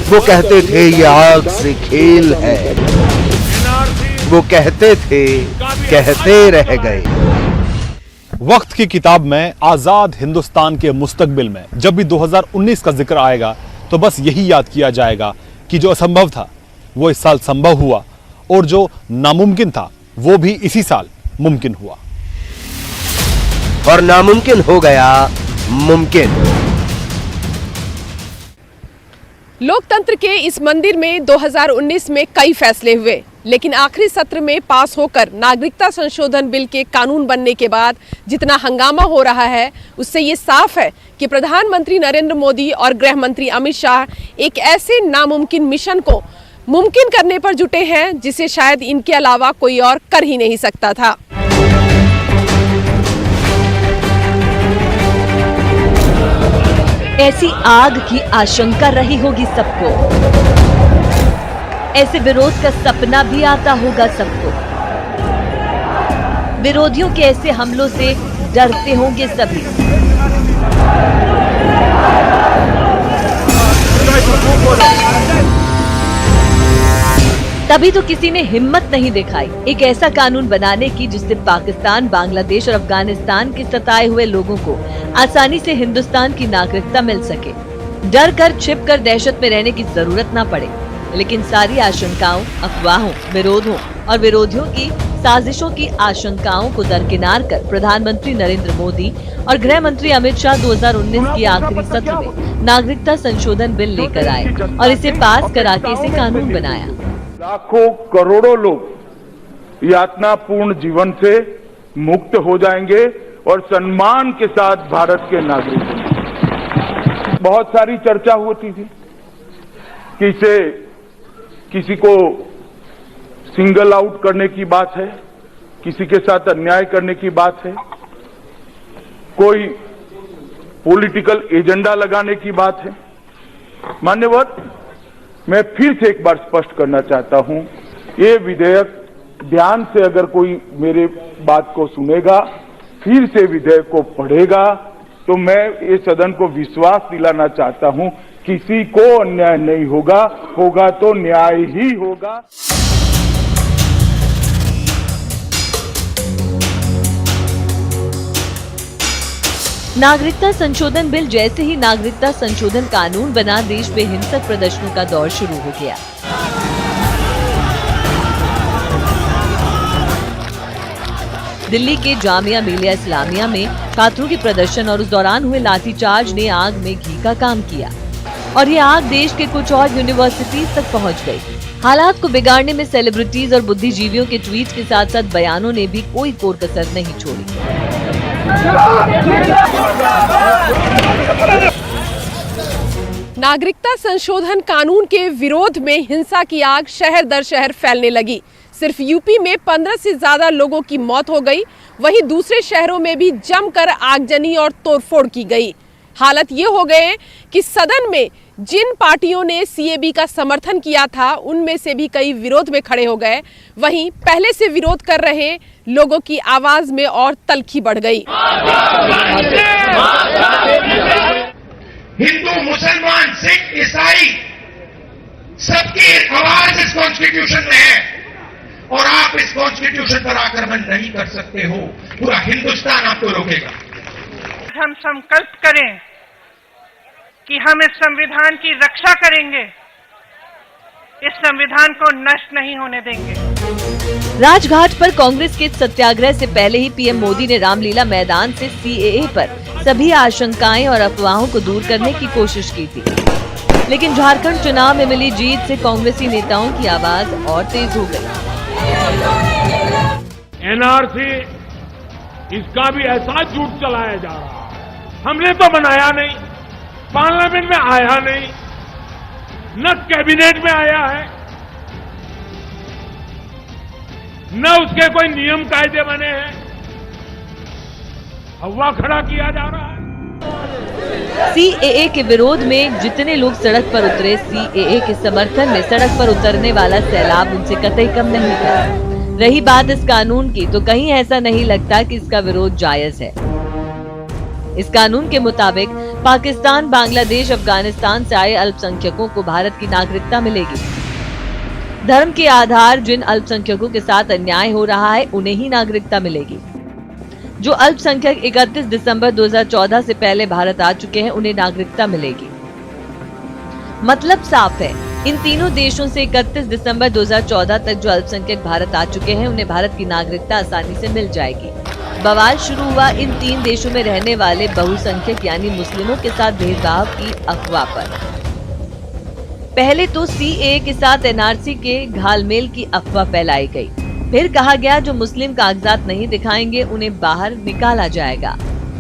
वो कहते थे ये आग से खेल है, वो कहते थे, कहते रह गए। वक्त की किताब में आजाद हिंदुस्तान के मुस्तकबिल में जब भी 2019 का जिक्र आएगा तो बस यही याद किया जाएगा कि जो असंभव था वो इस साल संभव हुआ और जो नामुमकिन था वो भी इसी साल मुमकिन हुआ और नामुमकिन हो गया मुमकिन। लोकतंत्र के इस मंदिर में 2019 में कई फैसले हुए, लेकिन आखिरी सत्र में पास होकर नागरिकता संशोधन बिल के कानून बनने के बाद जितना हंगामा हो रहा है उससे ये साफ है कि प्रधानमंत्री नरेंद्र मोदी और गृह मंत्री अमित शाह एक ऐसे नामुमकिन मिशन को मुमकिन करने पर जुटे हैं जिसे शायद इनके अलावा कोई और कर ही नहीं सकता था। ऐसी आग की आशंका रही होगी सबको, ऐसे विरोध का सपना भी आता होगा सबको। विरोधियों के ऐसे हमलों से डरते होंगे सभी। तभी तो किसी ने हिम्मत नहीं दिखाई एक ऐसा कानून बनाने की जिससे पाकिस्तान, बांग्लादेश और अफगानिस्तान के सताए हुए लोगों को आसानी से हिंदुस्तान की नागरिकता मिल सके। डर कर, छिप कर, दहशत में रहने की जरूरत ना पड़े। लेकिन सारी आशंकाओं, अफवाहों, विरोधों और विरोधियों की साजिशों की आशंकाओं को दरकिनार कर प्रधानमंत्री नरेंद्र मोदी और गृह मंत्री अमित शाह 2019 की आखिरी सत्र में नागरिकता संशोधन बिल लेकर आए और इसे पास करा के इसे कानून बनाया। लाखों करोड़ों लोग यातनापूर्ण जीवन से मुक्त हो जाएंगे और सम्मान के साथ भारत के नागरिक होंगे। बहुत सारी चर्चा होती थी कि इसे किसी को सिंगल आउट करने की बात है, किसी के साथ अन्याय करने की बात है, कोई पॉलिटिकल एजेंडा लगाने की बात है। मान्यवर, मैं फिर से एक बार स्पष्ट करना चाहता हूं, ये विधेयक ध्यान से अगर कोई मेरे बात को सुनेगा, फिर से विधेयक को पढ़ेगा, तो मैं ये सदन को विश्वास दिलाना चाहता हूं, किसी को अन्याय नहीं होगा, होगा तो न्याय ही होगा। नागरिकता संशोधन बिल जैसे ही नागरिकता संशोधन कानून बना, देश में हिंसक प्रदर्शनों का दौर शुरू हो गया। दिल्ली के जामिया मिलिया इस्लामिया में छात्रों के प्रदर्शन और उस दौरान हुए लाठीचार्ज ने आग में घी का काम किया और ये आग देश के कुछ और यूनिवर्सिटीज तक पहुंच गई। हालात को बिगाड़ने में सेलिब्रिटीज और बुद्धिजीवियों के ट्वीट के साथ साथ बयानों ने भी कोई कोर कसर नहीं छोड़ी। नागरिकता संशोधन कानून के विरोध में हिंसा की आग शहर दर शहर फैलने लगी। सिर्फ यूपी में 15 से ज्यादा लोगों की मौत हो गई, वहीं दूसरे शहरों में भी जमकर आगजनी और तोड़फोड़ की गई। हालत ये हो गए कि सदन में जिन पार्टियों ने सीएबी का समर्थन किया था उनमें से भी कई विरोध में खड़े हो गए, वहीं पहले से विरोध कर रहे लोगों की आवाज में और तल्खी बढ़ गई। हिंदू, मुसलमान, सिख, ईसाई सबकी आवाज इस कॉन्स्टिट्यूशन में है और आप इस कॉन्स्टिट्यूशन पर आक्रमण नहीं कर सकते हो। पूरा हिंदुस्तान आपको रोकेगा। हम संकल्प करें कि हम इस संविधान की रक्षा करेंगे, इस संविधान को नष्ट नहीं होने देंगे। राजघाट पर कांग्रेस के सत्याग्रह से पहले ही पीएम मोदी ने रामलीला मैदान से सीएए पर सभी आशंकाएं और अफवाहों को दूर करने की कोशिश की थी, लेकिन झारखंड चुनाव में मिली जीत से कांग्रेसी नेताओं की आवाज और तेज हो गई। एनआरसी, इसका भी ऐसा झूठ चलाया जा रहा है। हमने तो बनाया नहीं, पार्लियामेंट में आया नहीं, न कैबिनेट में आया है, न उसके कोई नियम कायदे बने हैं, हवा खड़ा किया जा रहा है। सीएए के विरोध में जितने लोग सड़क पर उतरे, सीएए के समर्थन में सड़क पर उतरने वाला सैलाब उनसे कतई कम नहीं था। रही बात इस कानून की, तो कहीं ऐसा नहीं लगता कि इसका विरोध जायज है। इस कानून के मुताबिक पाकिस्तान, बांग्लादेश, अफगानिस्तान से आए अल्पसंख्यकों को भारत की नागरिकता मिलेगी। धर्म के आधार जिन अल्पसंख्यकों के साथ अन्याय हो रहा है उन्हें ही नागरिकता मिलेगी। जो अल्पसंख्यक 31 दिसंबर 2014 से पहले भारत आ चुके हैं उन्हें नागरिकता मिलेगी। मतलब साफ है, इन तीनों देशों से 31 दिसंबर 2014 तक जो अल्पसंख्यक भारत आ चुके हैं उन्हें भारत की नागरिकता आसानी से मिल जाएगी। बवाल शुरू हुआ इन तीन देशों में रहने वाले बहुसंख्यक यानी मुस्लिमों के साथ भेदभाव की अफवाह पर। पहले तो सीएए के साथ एनआरसी के घालमेल की अफवाह फैलाई गई। फिर कहा गया जो मुस्लिम कागजात नहीं दिखाएंगे उन्हें बाहर निकाला जाएगा।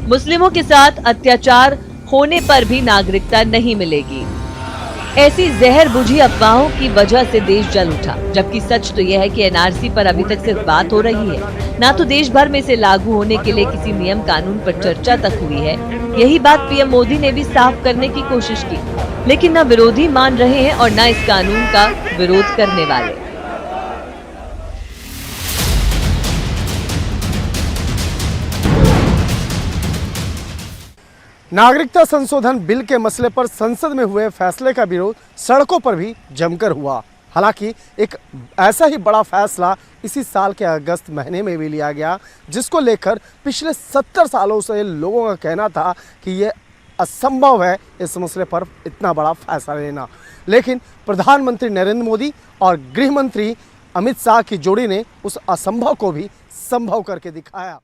मुस्लिमों के साथ अत्याचार होने पर भी नागरिकता नहीं मिलेगी। ऐसी जहर बुझी अफवाहों की वजह से देश जल उठा, जबकि सच तो यह है कि एनआरसी पर अभी तक सिर्फ बात हो रही है, ना तो देश भर में इसे लागू होने के लिए किसी नियम कानून पर चर्चा तक हुई है। यही बात पीएम मोदी ने भी साफ करने की कोशिश की, लेकिन न विरोधी मान रहे हैं और न इस कानून का विरोध करने वाले। नागरिकता संशोधन बिल के मसले पर संसद में हुए फैसले का विरोध सड़कों पर भी जमकर हुआ। हालांकि एक ऐसा ही बड़ा फैसला इसी साल के अगस्त महीने में भी लिया गया, जिसको लेकर पिछले 70 सालों से लोगों का कहना था कि ये असंभव है इस मसले पर इतना बड़ा फैसला लेना। लेकिन प्रधानमंत्री नरेंद्र मोदी और गृह मंत्री अमित शाह की जोड़ी ने उस असंभव को भी संभव करके दिखाया।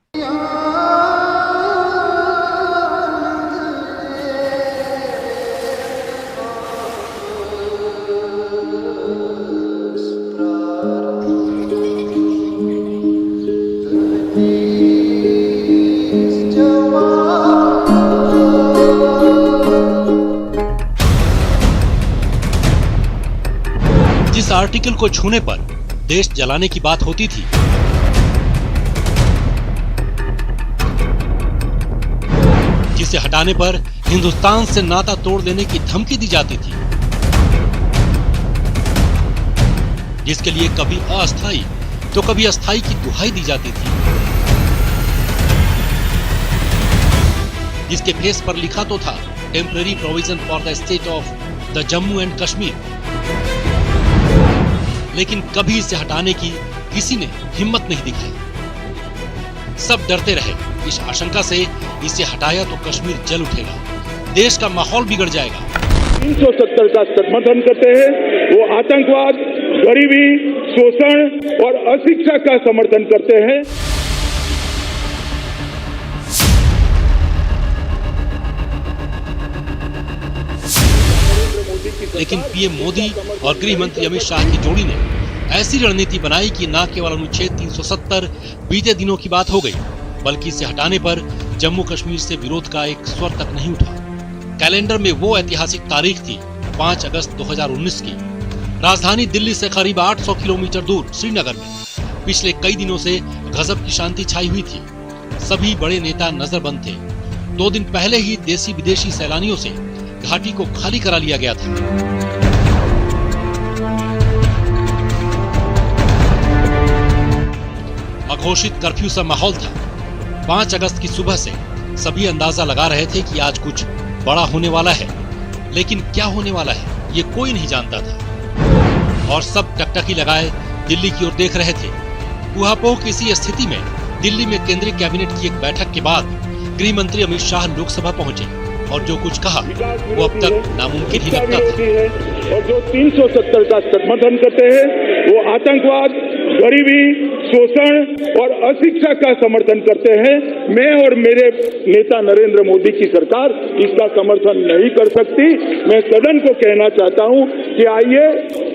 जिस आर्टिकल को छूने पर देश जलाने की बात होती थी, जिसे हटाने पर हिंदुस्तान से नाता तोड़ देने की धमकी दी जाती थी, जिसके लिए कभी अस्थायी तो कभी अस्थायी की दुहाई दी जाती थी, जिसके फेस पर लिखा तो था temporary provision for the state of the Jammu and Kashmir, लेकिन कभी इसे हटाने की किसी ने हिम्मत नहीं दिखाई। सब डरते रहे इस आशंका से इसे हटाया तो कश्मीर जल उठेगा, देश का माहौल बिगड़ जाएगा। 370 का समर्थन करते हैं, वो आतंकवाद, गरीबी, शोषण और अशिक्षा का समर्थन करते हैं। लेकिन पीएम मोदी और गृह मंत्री अमित शाह की जोड़ी ने ऐसी रणनीति बनाई कि न केवल अनुच्छेद 370 बीते दिनों की बात हो गई, बल्कि इसे हटाने पर जम्मू कश्मीर से विरोध का एक स्वर तक नहीं उठा। कैलेंडर में वो ऐतिहासिक तारीख थी 5 अगस्त 2019 की। राजधानी दिल्ली से करीब 800 किलोमीटर दूर श्रीनगर में पिछले कई दिनों से गजब की शांति छाई हुई थी। सभी बड़े नेता नजरबंद थे। 2 दिन पहले ही देसी विदेशी सैलानियों से घाटी को खाली करा लिया गया था। अघोषित कर्फ्यू सा माहौल था। 5 अगस्त की सुबह से सभी अंदाजा लगा रहे थे कि आज कुछ बड़ा होने वाला है, लेकिन क्या होने वाला है ये कोई नहीं जानता था। और सब टकटकी लगाए दिल्ली की ओर देख रहे थे। ऊहापोह की इसी स्थिति में दिल्ली में केंद्रीय कैबिनेट की एक बैठक के बाद गृह मंत्री अमित शाह लोकसभा पहुंचे और जो कुछ कहा वो अब तक नामुमकिन ही लगता था। और जो 370 का समर्थन करते हैं, वो आतंकवाद, गरीबी, शोषण और अशिक्षा का समर्थन करते हैं। मैं और मेरे नेता नरेंद्र मोदी की सरकार इसका समर्थन नहीं कर सकती। मैं सदन को कहना चाहता हूं कि आइए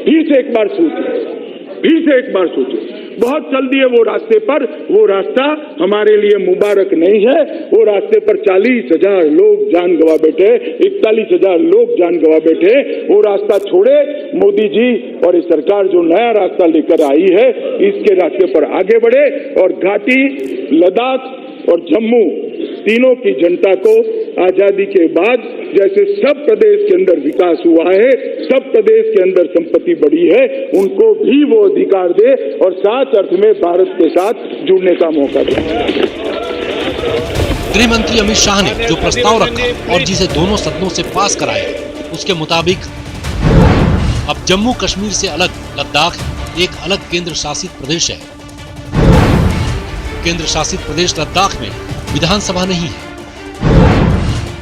फिर से एक बार सोचें। बहुत चल दिए वो रास्ते पर, वो रास्ता हमारे लिए मुबारक नहीं है। वो रास्ते पर 40,000 लोग जान गंवा बैठे, 41,000 लोग जान गंवा बैठे। वो रास्ता छोड़े, मोदी जी और इस सरकार जो नया रास्ता लेकर आई है, इसके रास्ते पर आगे बढ़े और घाटी, लद्दाख और जम्मू तीनों की जनता को आजादी के बाद जैसे सब प्रदेश के अंदर विकास हुआ है, सब प्रदेश के अंदर संपत्ति बढ़ी है, उनको भी वो अधिकार दे और साथ अर्थ में भारत के साथ जुड़ने का मौका दे। गृह मंत्री अमित शाह ने जो प्रस्ताव रखा और जिसे दोनों सदनों से पास कराया, उसके मुताबिक अब जम्मू कश्मीर से अलग लद्दाख एक अलग केंद्र शासित प्रदेश है। केंद्र शासित प्रदेश लद्दाख में विधानसभा नहीं है।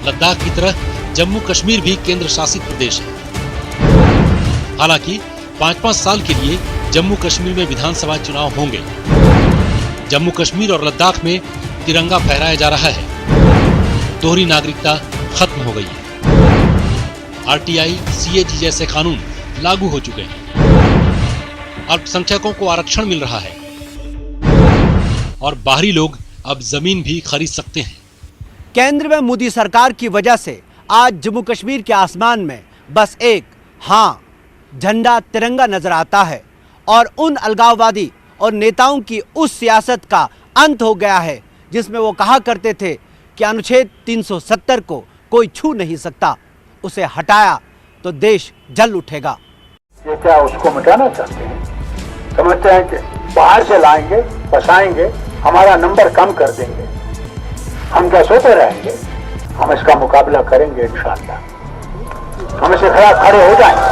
लद्दाख की तरह जम्मू कश्मीर भी केंद्र शासित प्रदेश है। हालांकि 5-5 साल के लिए जम्मू कश्मीर में विधानसभा चुनाव होंगे। जम्मू कश्मीर और लद्दाख में तिरंगा फहराया जा रहा है। दोहरी नागरिकता खत्म हो गई है। आरटीआई, सीएजी जैसे कानून लागू हो चुके हैं। अल्पसंख्यकों को आरक्षण मिल रहा है और बाहरी लोग अब जमीन भी खरीद सकते हैं। केंद्र में मोदी सरकार की वजह से आज जम्मू कश्मीर के आसमान में बस एक झंडा तिरंगा नजर आता है और उन अलगाववादी और नेताओं की उस सियासत का अंत हो गया है जिसमें वो कहा करते थे कि अनुच्छेद 370 को कोई छू नहीं सकता, उसे हटाया तो देश जल उठेगा। ये क्या उसको मिटाना चाहते हैं? समझते हैं कि बाहर से लाएंगे, बसाएंगे, हमारा नंबर कम कर देंगे, हम क्या सोते रहेंगे? हम इसका मुकाबला करेंगे इंशाअल्लाह। हम इसके खिलाफ खड़े हो जाएंगे।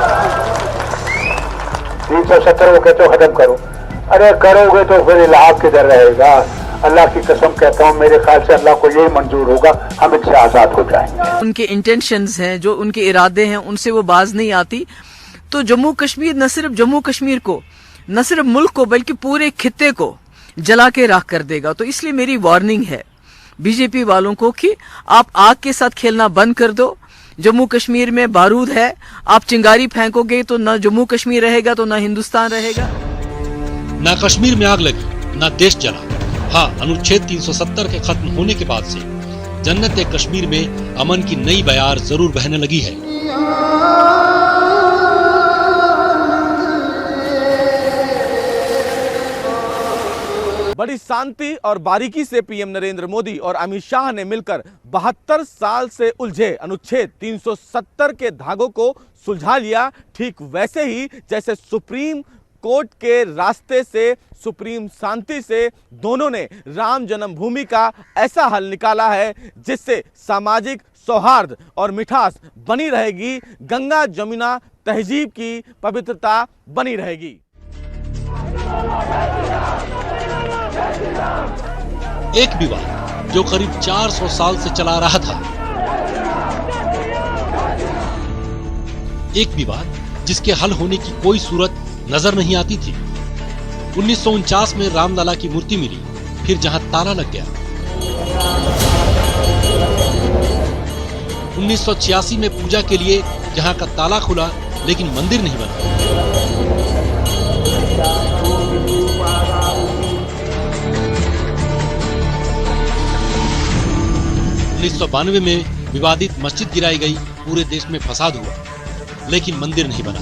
370 को कहते हो खत्म करो, अरे करोगे तो फिर इलाहाब किधर रहेगा? अल्लाह की कसम कहता हूँ, मेरे ख्याल से अल्लाह को यही मंजूर होगा, हम इससे आजाद हो जाएंगे। उनके इंटेंशंस हैं, जो उनके इरादे हैं, उनसे वो बाज नहीं आती। तो जम्मू कश्मीर न सिर्फ जम्मू कश्मीर को, न सिर्फ मुल्क को, बल्कि पूरे खित्ते को जला के राख कर देगा। तो इसलिए मेरी वार्निंग है बीजेपी वालों को कि आप आग के साथ खेलना बंद कर दो। जम्मू कश्मीर में बारूद है, आप चिंगारी फेंकोगे तो न जम्मू कश्मीर रहेगा तो न हिंदुस्तान रहेगा। ना कश्मीर में आग लगी, ना देश जला। हाँ, अनुच्छेद 370 के खत्म होने के बाद से जन्नत कश्मीर में अमन की नई बयार जरूर बहने लगी है। बड़ी शांति और बारीकी से पीएम नरेंद्र मोदी और अमित शाह ने मिलकर 72 साल से उलझे अनुच्छेद 370 के धागों को सुलझा लिया। ठीक वैसे ही जैसे सुप्रीम कोर्ट के रास्ते से, सुप्रीम शांति से दोनों ने राम जन्मभूमि का ऐसा हल निकाला है जिससे सामाजिक सौहार्द और मिठास बनी रहेगी, गंगा जमुना तहजीब की पवित्रता बनी रहेगी। एक विवाद जो करीब 400 साल से चला रहा था, एक विवाद जिसके हल होने की कोई सूरत नजर नहीं आती थी। 1949 में रामलला की मूर्ति मिली, फिर जहां ताला लग गया। 1986 में पूजा के लिए जहां का ताला खुला, लेकिन मंदिर नहीं बना। 1992 में विवादित मस्जिद गिराई गई, पूरे देश में फसाद हुआ, लेकिन मंदिर नहीं बना।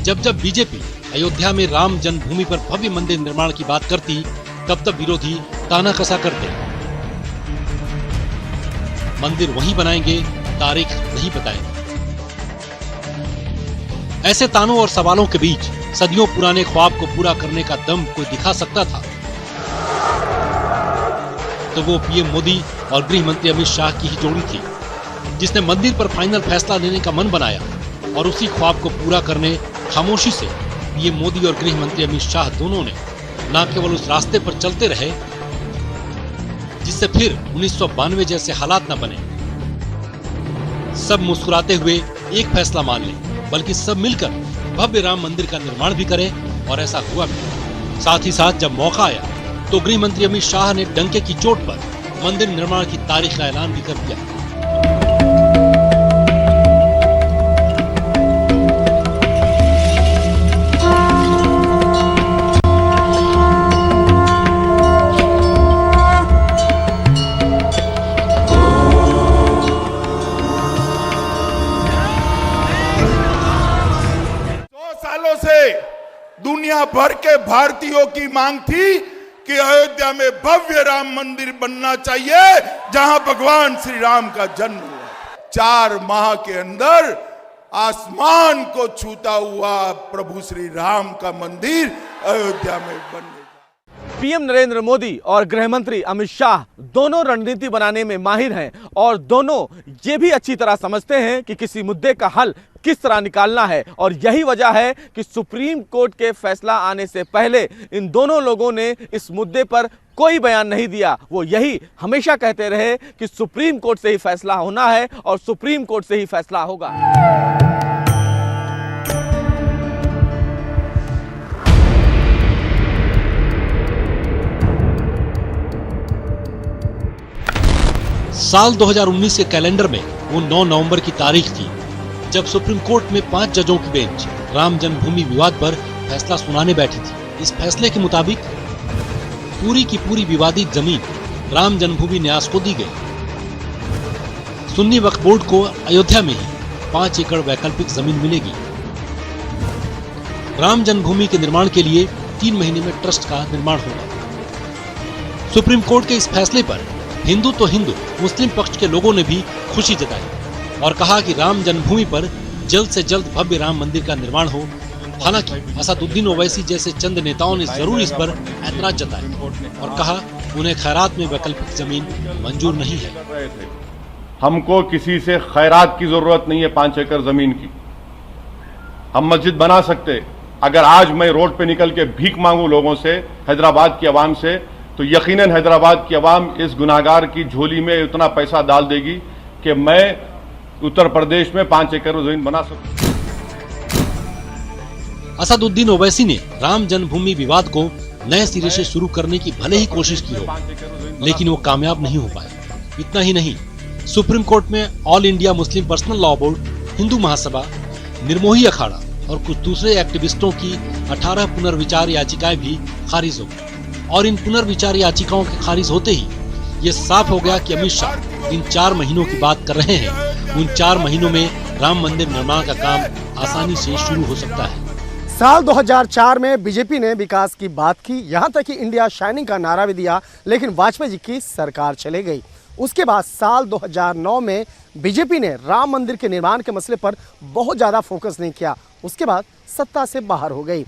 जब बीजेपी अयोध्या में राम जन्मभूमि पर भव्य मंदिर निर्माण की बात करती, तब विरोधी ताना कसा करते। मंदिर वहीं बनाएंगे, तारीख नहीं बताएंगे। ऐसे तानों और सवालों के बीच सदियों पुराने ख्वाब को पूरा करने का दम कोई दिखा सकता था तो वो पीएम मोदी और गृह मंत्री अमित शाह की ही जोड़ी थी, जिसने मंदिर पर फाइनल फैसला लेने का मन बनाया और उसी ख्वाब को पूरा करने खामोशी से पीएम मोदी और गृह मंत्री अमित शाह दोनों ने न केवल उस रास्ते पर चलते रहे जिससे फिर 1992 जैसे हालात न बने। सब मुस्कुराते हुए एक फैसला मान ले, बल्कि सब मिलकर भव्य राम मंदिर का निर्माण भी करें, और ऐसा हुआ भी। साथ ही साथ जब मौका आया तो गृह मंत्री अमित शाह ने डंके की चोट पर मंदिर निर्माण की तारीख का ऐलान भी कर दिया। दुनिया भर के भारतीयों की मांग थी कि अयोध्या में भव्य राम मंदिर बनना चाहिए जहां भगवान श्री राम का जन्म हुआ। 4 माह के अंदर आसमान को छूता हुआ प्रभु श्री राम का मंदिर अयोध्या में बन गया। पीएम नरेंद्र मोदी और गृह मंत्री अमित शाह दोनों रणनीति बनाने में माहिर हैं और दोनों ये भी अच्छी तरह समझते हैं कि किसी मुद्दे का हल किस तरह निकालना है। और यही वजह है कि सुप्रीम कोर्ट के फैसला आने से पहले इन दोनों लोगों ने इस मुद्दे पर कोई बयान नहीं दिया। वो यही हमेशा कहते रहे कि सुप्रीम कोर्ट से ही फैसला होना है और सुप्रीम कोर्ट से ही फैसला होगा। साल 2019 के कैलेंडर में वो 9 नवंबर की तारीख थी जब सुप्रीम कोर्ट में 5 जजों की बेंच राम जन्मभूमि विवाद पर फैसला सुनाने बैठी थी। इस फैसले के मुताबिक पूरी की पूरी विवादित जमीन राम जन्मभूमि न्यास को दी गई। सुन्नी वक्फ बोर्ड को अयोध्या में ही 5 एकड़ वैकल्पिक जमीन मिलेगी। राम जन्मभूमि के निर्माण के लिए 3 महीने में ट्रस्ट का निर्माण होगा। सुप्रीम कोर्ट के इस फैसले पर हिंदू तो हिंदू, मुस्लिम पक्ष के लोगों ने भी खुशी जताई और कहा कि राम जन्मभूमि पर जल्द से जल्द भव्य राम मंदिर का निर्माण हो। हालांकि असदुद्दीन ओवैसी जैसे चंद नेताओं ने जरूर इस पर ऐतराज जताया और कहा उन्हें खैरात में वैकल्पिक जमीन मंजूर नहीं है। हमको किसी से खैरात की जरूरत नहीं है 5 एकड़ जमीन की। हम मस्जिद बना सकते। अगर आज मैं रोड पे निकल के भीख मांगू लोगों से, हैदराबाद की आवाम से, तो यकीनन हैदराबाद की आवाम इस गुनाहगार की झोली में इतना पैसा डाल देगी कि मैं उत्तर प्रदेश में 5 एकड़ जमीन बना सकूं। असदुद्दीन ओवैसी ने राम जन्मभूमि विवाद को नए सिरे से शुरू करने की भले ही कोशिश की हो, लेकिन वो कामयाब नहीं हो पाए। इतना ही नहीं, सुप्रीम कोर्ट में All India Muslim Personal Law Board, Hindu Mahasabha, Nirmohi Akhara और कुछ दूसरे एक्टिविस्टों की 18 पुनर्विचार याचिकाएं भी खारिज हो गई। और इन पुनर्विचार याचिकाओं के खारिज होते ही ये साफ हो गया कि अमित शाह इन 4 महीनों की बात कर रहे हैं। उन 4 महीनों में राम मंदिर निर्माण का काम आसानी से शुरू हो सकता है। साल 2004 में बीजेपी ने विकास की बात की, यहाँ तक कि इंडिया शाइनिंग का नारा भी दिया, लेकिन वाजपेयी जी की सरकार चले गई। उसके बाद साल 2009 में बीजेपी ने राम मंदिर के निर्माण के मसले पर बहुत ज़्यादा फोकस नहीं किया। उसके बाद सत्ता से बाहर हो गई।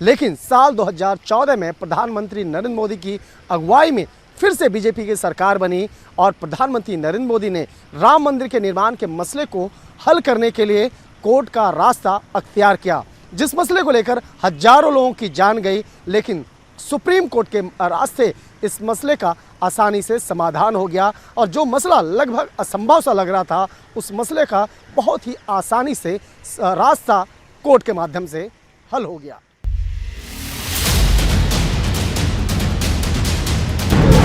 लेकिन साल 2014 में प्रधानमंत्री नरेंद्र मोदी की अगुवाई में फिर से बीजेपी की सरकार बनी और प्रधानमंत्री नरेंद्र मोदी ने राम मंदिर के निर्माण के मसले को हल करने के लिए कोर्ट का रास्ता अख्तियार किया, जिस मसले को लेकर हजारों लोगों की जान गई। लेकिन सुप्रीम कोर्ट के रास्ते इस मसले का आसानी से समाधान हो गया और जो मसला लगभग असंभव सा लग रहा था, उस मसले का बहुत ही आसानी से रास्ता कोर्ट के माध्यम से हल हो गया।